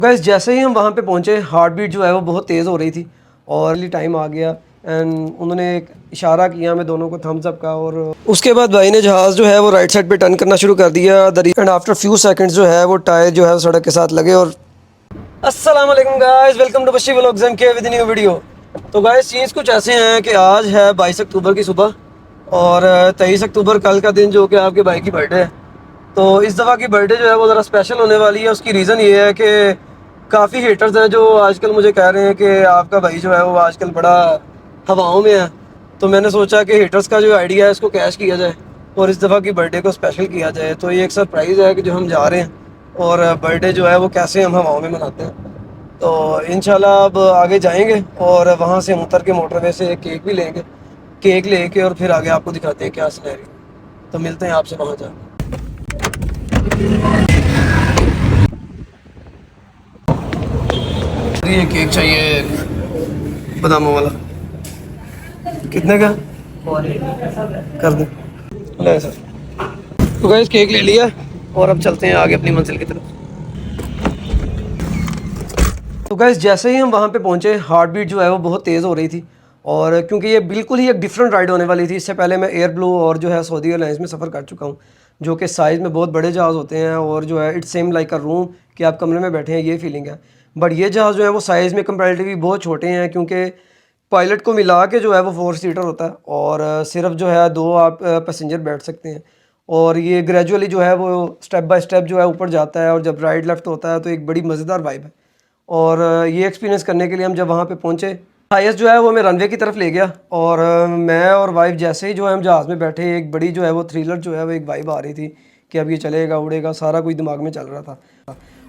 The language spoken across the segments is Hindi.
गाइस जैसे ही हम वहाँ पे पहुँचे हार्ट बीट जो है वो बहुत तेज़ हो रही थी और अर्ली टाइम आ गया एंड उन्होंने एक इशारा किया हमें दोनों को थम्स अप का और उसके बाद भाई ने जहाज़ जो है वो राइट साइड पे टर्न करना शुरू कर दिया एंड आफ्टर फ्यू सेकंड्स जो है वो टायर जो है सड़क के साथ लगे और अस्सलाम वालेकुम गाइस, वेलकम टू बशी व्लॉग्स एंड के विद न्यू वीडियो। तो गाइस चीज़ कुछ ऐसे हैं कि आज है 22 अक्टूबर की सुबह और 23 अक्टूबर कल का दिन जो कि आपके भाई की बर्थडे है। तो इस दफ़ा की बर्थडे जो है वो ज़रा स्पेशल होने वाली है। उसकी रीज़न ये है कि काफ़ी हेटर्स हैं जो आजकल मुझे कह रहे हैं कि आपका भाई जो है वो आजकल बड़ा हवाओं में है। तो मैंने सोचा कि हेटर्स का जो आइडिया है इसको कैश किया जाए और इस दफ़ा की बर्थडे को स्पेशल किया जाए। तो ये एक सरप्राइज़ है कि जो हम जा रहे हैं और बर्थडे जो है वो कैसे हम हवाओं में मनाते हैं। तो इंशाल्लाह अब आगे जाएंगे और वहाँ से हम उतर के मोटरवे से केक भी लेंगे। केक लेके और फिर आगे आपको दिखाते हैं क्या सिनेरियो। तो मिलते हैं आपसे वहाँ जाकर। ये केक चाहिए बादामों वाला, कितने का कर दें? ले सर। तो गाइस केक ले लिया और अब चलते हैं आगे अपनी मंजिल की तरफ। तो गाइस जैसे ही हम वहाँ पे पहुँचे हार्ट बीट जो है वो बहुत तेज़ हो रही थी और क्योंकि ये बिल्कुल ही एक डिफरेंट राइड होने वाली थी। इससे पहले मैं एयर ब्लू और जो है सऊदी एयरलाइंस में सफ़र कर चुका हूँ जो कि साइज़ में बहुत बड़े जहाज़ होते हैं और जो है it's same like a room कि आप कमरे में बैठे हैं, ये फीलिंग है। बट ये जहाज़ जो है वो साइज़ में कंपैरेटिवली बहुत छोटे हैं क्योंकि पायलट को मिला के जो है वो 4 सीटर होता है और सिर्फ जो है 2 आप पैसेंजर बैठ सकते हैं। और ये ग्रेजुअली जो है वो स्टेप बाय स्टेप जो है ऊपर जाता है और जब राइड लेफ्ट होता है तो एक बड़ी मज़ेदार वाइब है। और ये एक्सपीरियंस करने के लिए हम जब वहाँ पे पहुँचे हाईएस्ट जो है वो हमें रनवे की तरफ ले गया और मैं और वाइफ जैसे ही जो है हम जहाज़ में बैठे एक बड़ी जो है वो थ्रिलर जो है वो एक वाइब आ रही थी कि अब ये चलेगा उड़ेगा, सारा कुछ दिमाग में चल रहा था।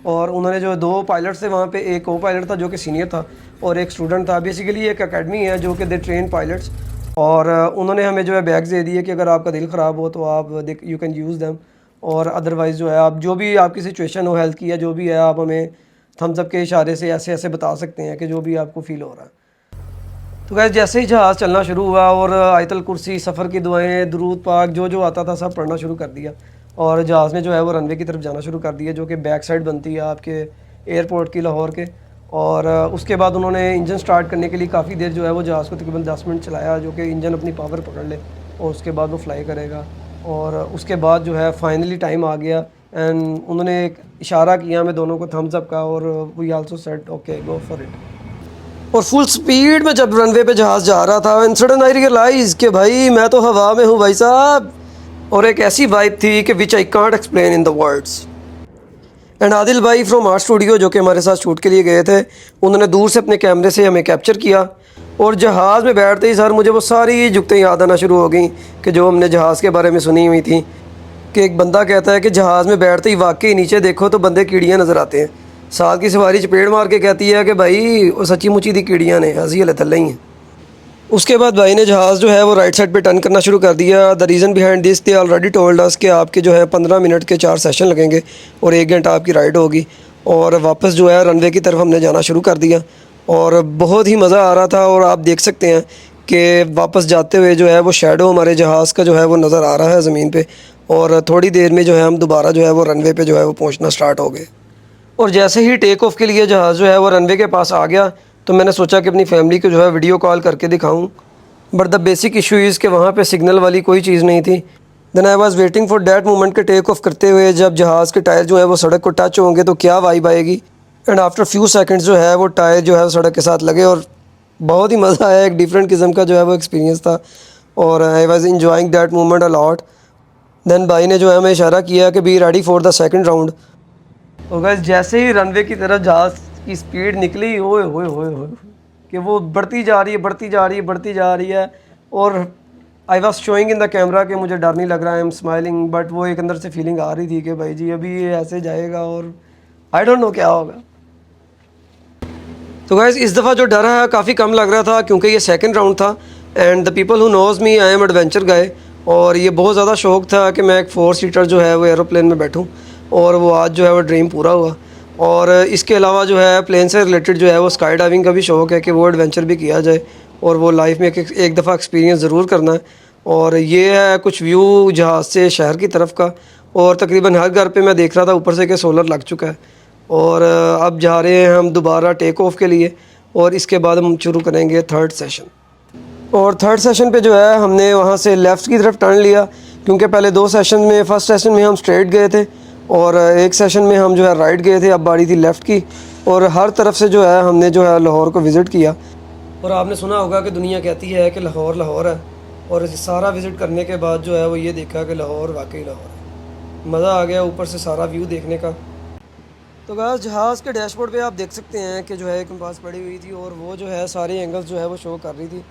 और उन्होंने जो 2 पायलट थे वहाँ पे, एक को पायलट था जो कि सीनियर था और एक स्टूडेंट था। बेसिकली एक अकेडमी है जो कि दे ट्रेन पायलट्स और उन्होंने हमें जो है बैग्स दे दिए कि अगर आपका दिल ख़राब हो तो आप यू कैन यूज़ दैम और अदरवाइज़ जो है आप जो भी आपकी सिचुएशन हो हेल्थ की या जो भी है आप हमें थम्स अप के इशारे से ऐसे ऐसे बता सकते हैं कि जो भी आपको फ़ील हो रहा है। तो गाइस जैसे ही जहाज़ चलना शुरू हुआ और आयतल कुर्सी, सफ़र की दुआएं, दुरूद पाक जो आता था सब पढ़ना शुरू कर दिया और जहाज़ ने जो है वो रनवे की तरफ जाना शुरू कर दिया जो कि बैक साइड बनती है आपके एयरपोर्ट की लाहौर के। और उसके बाद उन्होंने इंजन स्टार्ट करने के लिए काफ़ी देर जो है वो जहाज़ को तकरीबन 10 मिनट चलाया जो कि इंजन अपनी पावर पकड़ ले और उसके बाद वो फ्लाई करेगा। और उसके बाद जो है फाइनली टाइम आ गया एंड उन्होंने एक इशारा किया हमें दोनों को थम्स अप का और we also said okay go for it. और फुल स्पीड में जब रनवे पे जहाज़ जा रहा था एंड सडन आई रियलाइज़ कि भाई मैं तो हवा में हूँ भाई साहब। और एक ऐसी वाइब थी कि which I can't explain in the words. And Adil भाई फ्रॉम आर्ट स्टूडियो जो कि हमारे साथ शूट के लिए गए थे उन्होंने दूर से अपने कैमरे से हमें कैप्चर किया और जहाज़ में बैठते ही सर मुझे वो सारी जुगतें याद आना शुरू हो गई कि जो हमने जहाज़ के बारे में सुनी हुई थी कि एक बंदा कहता है कि जहाज़ में बैठते ही वाकई नीचे देखो तो बंदे कीड़ियाँ नज़र आते हैं। साथ की सवारी चपेड़ मार के कहती है कि भाई वो सच्ची मुची दी कीड़ियाँ ने हंसी हले थल्ले ही हैं। उसके बाद भाई ने जहाज़ जो है वो राइट साइड पे टर्न करना शुरू कर दिया। The reason behind this they already told us कि आपके जो है 15 मिनट के 4 सेशन लगेंगे और 1 घंटा आपकी राइड होगी। और वापस जो है रनवे की तरफ हमने जाना शुरू कर दिया और बहुत ही मज़ा आ रहा था। और आप देख सकते हैं कि वापस जाते हुए जो है वो शैडो हमारे जहाज़ का जो है वो नज़र आ रहा है ज़मीन पे और थोड़ी देर में जो है हम दोबारा जो है वो रनवे पे जो है वो पहुँचना स्टार्ट हो गए। और जैसे ही टेक ऑफ के लिए जहाज़ जो है वो रनवे के पास आ गया तो मैंने सोचा कि अपनी फैमिली को जो है वीडियो कॉल करके दिखाऊं। But the basic issue is कि वहाँ पे सिग्नल वाली कोई चीज़ नहीं थी। Then I was waiting for that moment के टेक ऑफ करते हुए जब जहाज़ के टायर जो है वो सड़क को टच होंगे तो क्या वाइब आएगी। एंड आफ्टर फ्यू सेकंड्स जो है वो टायर जो है सड़क के साथ लगे और बहुत ही मज़ा आया। एक डिफरेंट किस्म का जो है वो एक्सपीरियंस था और I was enjoying that moment a lot. Then भाई ने जो है हमें इशारा किया कि be ready for the second round. और गाइस जैसे ही रनवे की तरफ जहाज़ की स्पीड निकली ओए होए होए होए कि वो बढ़ती जा रही है बढ़ती जा रही है बढ़ती जा रही है। और I was showing in the camera कि मुझे डर नहीं लग रहा है, आई एम स्माइलिंग। बट वो एक अंदर से फीलिंग आ रही थी कि भाई जी अभी ये ऐसे जाएगा और आई डोंट नो क्या होगा। तो गाइस इस दफ़ा जो डर है काफ़ी कम लग रहा था क्योंकि ये सेकंड राउंड था and the people who knows me I am adventure guy. और ये बहुत ज़्यादा शौक़ था कि मैं एक 4 सीटर जो है वो एरोप्लेन में बैठूँ और वो आज जो है वो ड्रीम पूरा हुआ। और इसके अलावा जो है प्लेन से रिलेटेड जो है वो स्काई डाइविंग का भी शौक़ है कि वो एडवेंचर भी किया जाए और वो लाइफ में एक दफ़ा एक्सपीरियंस ज़रूर करना है। और ये है कुछ व्यू जहाज़ से शहर की तरफ का और तकरीबन हर घर पे मैं देख रहा था ऊपर से कि सोलर लग चुका है और अब जा रहे हैं हम दोबारा टेक ऑफ के लिए और इसके बाद हम शुरू करेंगे थर्ड सेशन। और थर्ड सेशन पे जो है हमने वहाँ से लेफ़्ट की तरफ टर्न लिया, क्योंकि पहले 2 सेशन में, फर्स्ट सेशन में हम स्ट्रेट गए थे और एक सेशन में हम जो है राइट गए थे। अब बारी थी लेफ़्ट की और हर तरफ से जो है हमने जो है लाहौर को विज़िट किया। और आपने सुना होगा कि दुनिया कहती है कि लाहौर लाहौर है, और सारा विज़िट करने के बाद जो है वो ये देखा कि लाहौर वाकई लाहौर है। मज़ा आ गया ऊपर से सारा व्यू देखने का। तो गाइस जहाज़ के डैशबोर्ड पे आप देख सकते हैं कि जो है कंपास पड़ी हुई थी और वो जो है सारे एंगल्स जो है वो शो कर रही थी।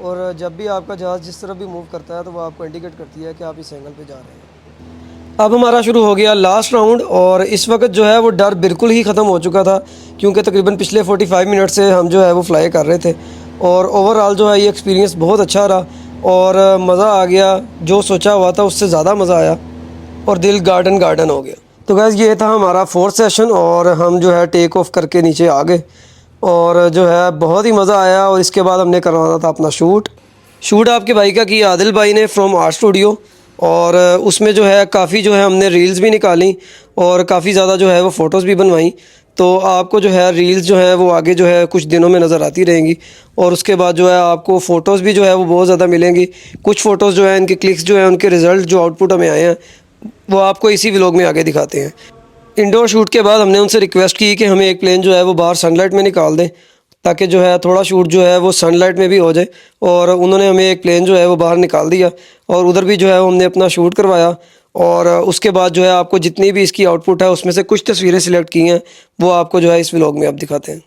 और जब भी आपका जहाज़ जिस तरफ भी मूव करता है तो वो आपको इंडिकेट करती है कि आप इस एंगल पे जा रहे हैं। अब हमारा शुरू हो गया लास्ट राउंड और इस वक्त जो है वो डर बिल्कुल ही ख़त्म हो चुका था, क्योंकि तकरीबन पिछले 45 मिनट से हम जो है वो फ्लाई कर रहे थे। और ओवरऑल जो है ये एक्सपीरियंस बहुत अच्छा रहा और मज़ा आ गया। जो सोचा हुआ था उससे ज़्यादा मज़ा आया और दिल गार्डन गार्डन हो गया। तो गाइस ये था हमारा 4th सेशन और हम जो है टेक ऑफ करके नीचे आ गए और जो है बहुत ही मज़ा आया। और इसके बाद हमने करवाना था अपना शूट आपके भाई का किया आदिल भाई ने फ्रॉम आर्ट स्टूडियो। और उसमें जो है काफ़ी जो है हमने रील्स भी निकाली और काफ़ी ज़्यादा जो है वो फ़ोटोज़ भी बनवाई। तो आपको जो है रील्स जो है वो आगे जो है कुछ दिनों में नज़र आती रहेंगी और उसके बाद जो है आपको फ़ोटोज़ भी जो है वो बहुत ज़्यादा मिलेंगी। कुछ फ़ोटोज़ जो है इनके क्लिक्स जो है उनके रिज़ल्ट जो आउटपुट हमें आए हैं वो आपको इसी व्लॉग में आगे दिखाते हैं। इंडोर शूट के बाद हमने उनसे रिक्वेस्ट की कि हमें एक प्लेन जो है वो बाहर सनलाइट में निकाल दें, ताकि जो है थोड़ा शूट जो है वो सनलाइट में भी हो जाए। और उन्होंने हमें एक प्लेन जो है वो बाहर निकाल दिया और उधर भी जो है हमने अपना शूट करवाया। और उसके बाद जो है आपको जितनी भी इसकी आउटपुट है उसमें से कुछ तस्वीरें सिलेक्ट की हैं वो आपको जो है इस व्लॉग में अब दिखाते हैं।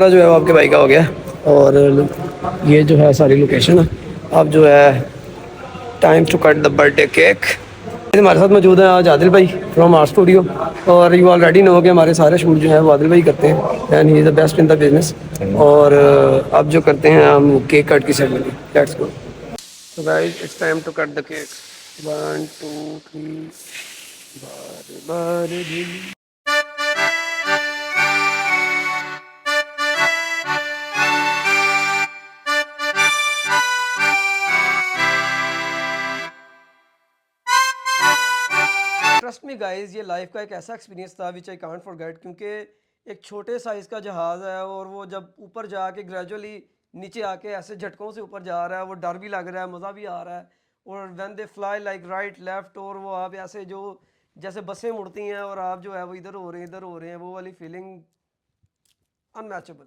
जो है वो आपके भाई का हो गया और ये जो है सारी लोकेशन है। अब जो है time to cut the birthday cake. हमारे साथ मौजूद है आज आदिल भाई फ्रॉम आर्ट स्टूडियो और यू ऑलरेडी नो कि हमारे सारे शूट जो है वो आदिल भाई करते हैं and he is the best in the business. और अब जो करते हैं हम केक कट की ceremony. Let's go. So guys it's time to cut the cake. 1 2 3 बार ट्रस्ट मी गाइस, ये लाइफ का एक ऐसा एक्सपीरियंस था विच आई कांट फॉरगेट, क्योंकि एक छोटे साइज़ का जहाज़ है और वो जब ऊपर जाके ग्रेजुअली नीचे आके ऐसे झटकों से ऊपर जा रहा है, वो डर भी लग रहा है, मज़ा भी आ रहा है। और when they fly like right left, और वो आप ऐसे जो जैसे बसें मुड़ती हैं और आप जो है वो इधर हो रहे हैं इधर हो रहे हैं, वो वाली फीलिंग अनमैचेबल।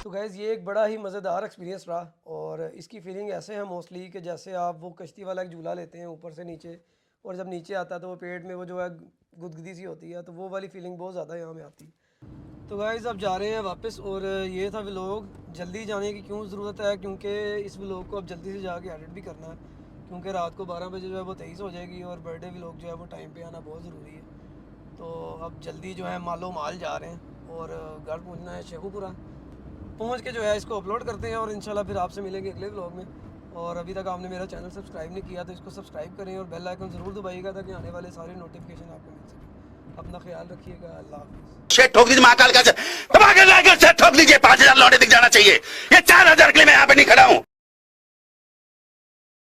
तो गैस ये एक बड़ा ही मज़ेदार एक्सपीरियंस रहा और इसकी फीलिंग ऐसे है मोस्टली कि जैसे आप वो कश्ती वाला एक झूला लेते हैं ऊपर से नीचे और जब नीचे आता है तो वो पेट में वो जो है गुदगुदी सी होती है, तो वो वाली फीलिंग बहुत ज़्यादा यहाँ में आती है। तो गाइस अब जा रहे हैं वापस और ये था व्लॉग। जल्दी जाने की क्यों ज़रूरत है, क्योंकि इस व्लॉग को अब जल्दी से जाके एडिट भी करना है, क्योंकि रात को 12 बजे जो है वो 23 हो जाएगी और बर्थडे व्लॉग जो है वो टाइम पे आना बहुत ज़रूरी है। तो अब जल्दी जो है मालो माल जा रहे हैं और घर पहुँचना है शेखुपुरा। पहुँच के जो है इसको अपलोड करते हैं और इंशाल्लाह फिर आपसे मिलेंगे अगले व्लॉग में। और अभी तक आपने मेरा चैनल सब्सक्राइब नहीं किया तो इसको सब्सक्राइब करें और बेल आइकन ज़रूर दबाइएगा ताकि आने वाले सारे नोटिफिकेशन आपको मिल सके। अपना ख्याल रखिएगा। अल्लाह हाफ़िज़। शेख ठोक दीजिए महाकाल का ठोक लीजिए 5,000 लौटे दिख जाना चाहिए। ये 4,000 के लिए मैं यहाँ पे नहीं खड़ा हूँ।